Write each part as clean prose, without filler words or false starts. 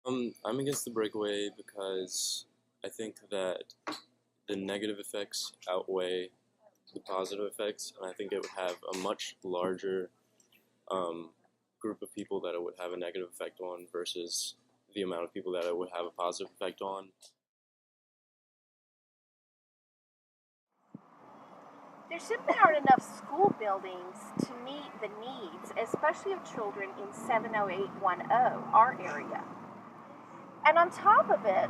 I'm against the breakaway because I think that the negative effects outweigh the positive effects, and I think it would have a much larger um, group of people that it would have a negative effect on versus the amount of people that it would have a positive effect on. There simply aren't enough school buildings to meet the needs, especially of children in 70810, our area. And on top of it,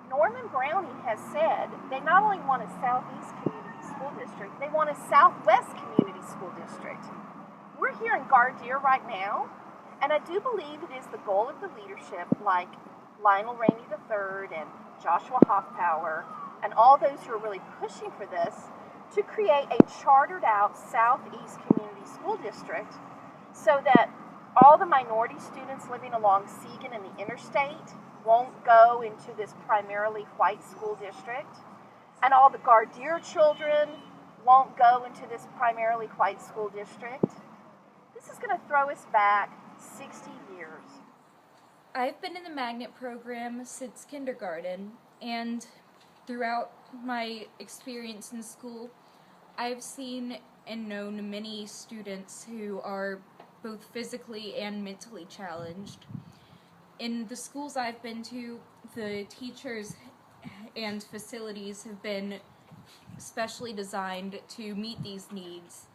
Norman Browning has said they not only want a Southeast Community School District, they want a Southwest Community School District. We're here in Gardeer right now, and I do believe it is the goal of the leadership like Lionel Rainey III and Joshua Hoffpower and all those who are really pushing for this to create a chartered out Southeast Community School District so that all the minority students living along Segan and the interstate won't go into this primarily white school district, and all the Gardeer children won't go into this primarily white school district. This is going to throw us back 60 years. I've been in the magnet program since kindergarten, and throughout my experience in school, I've seen and known many students who are both physically and mentally challenged. In the schools I've been to, the teachers and facilities have been specially designed to meet these needs.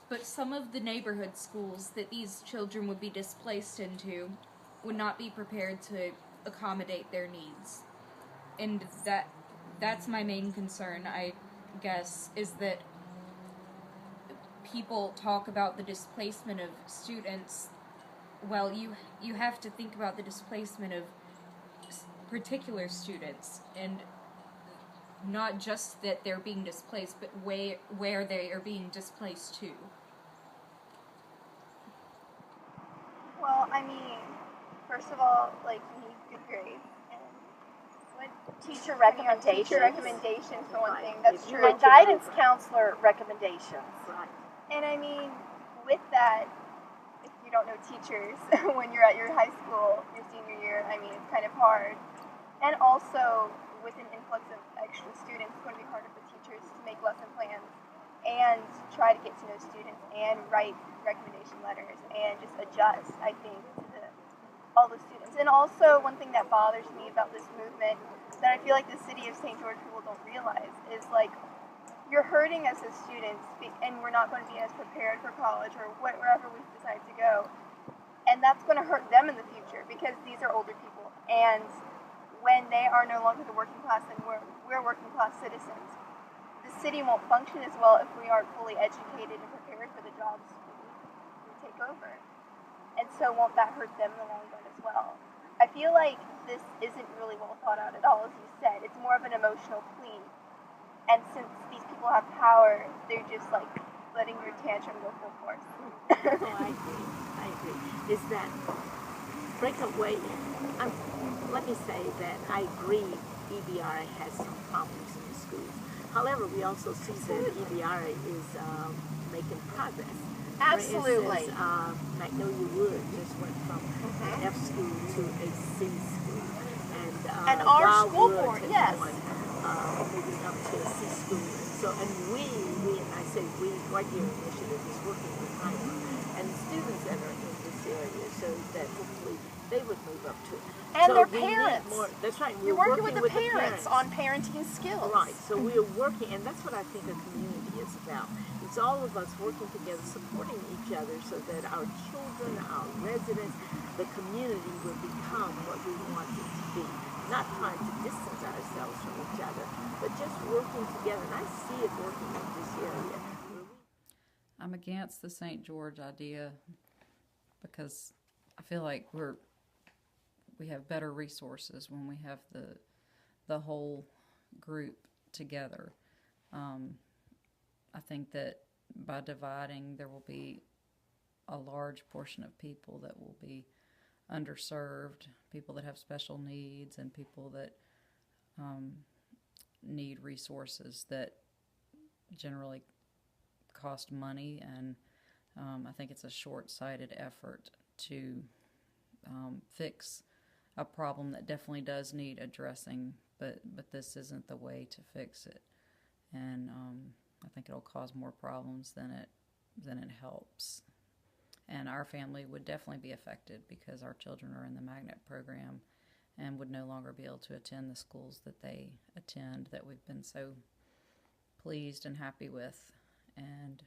But some of the neighborhood schools that these children would be displaced into would not be prepared to accommodate their needs. And that's my main concern, I guess, is that people talk about the displacement of students. Well, you have to think about the displacement of particular students, and not just that they're being displaced, but where they are being displaced to. Well, I mean, first of all, like, you need good grades and what Teacher recommendations. teacher recommendations for one thing. That's true. And guidance counselor recommendations. Right. And I mean, with that, if you don't know teachers when you're at your high school, your senior year, I mean, it's kind of hard. And also, with an influx of extra students, it's going to be harder for teachers to make lesson plans and try to get to know students and write recommendation letters and just adjust, I think, to all the students. And also, one thing that bothers me about this movement that I feel like the city of St. George people don't realize is like, you're hurting us as students, and we're not going to be as prepared for college or wherever we decide to go. And that's going to hurt them in the future because these are older people. And when they are no longer the working class and we're working class citizens, the city won't function as well if we aren't fully educated and prepared for the jobs we take over. And so won't that hurt them in the long run as well? I feel like this isn't really well thought out at all, as you said. It's more of an emotional plea. And since these people have power, they're just like letting your tantrum go full force. Oh, I agree. Is that Breakaway? Let me say that I agree EBRA has some problems in the schools. However, we also see that EBRA is making progress. Absolutely. For instance, Magnolia Wood just went from an F school to a C school. And our school Wildwood board, has yes. gone, moving up to a C school. So, and and I say we, Gardeer Initiative is working with Iowa and the students that are in this area so that hopefully they would move up to it. And so their we need parents. more, that's right. You're We're working with the parents on parenting skills. Right. So we are working, and that's what I think a community is about. It's all of us working together, supporting each other so that our children, our residents, the community will become what we want it to be. Not trying to distance ourselves from each other, but just working together. And I see it working in this area. I'm against the St. George idea because I feel like we have better resources when we have the whole group together. I think that by dividing, there will be a large portion of people that will be underserved, people that have special needs, and people that need resources that generally cost money. And I think it's a short-sighted effort to fix a problem that definitely does need addressing, but this isn't the way to fix it. And I think it'll cause more problems than it helps. And our family would definitely be affected because our children are in the magnet program and would no longer be able to attend the schools that they attend that we've been so pleased and happy with. And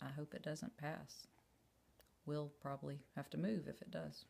I hope it doesn't pass. We'll probably have to move if it does.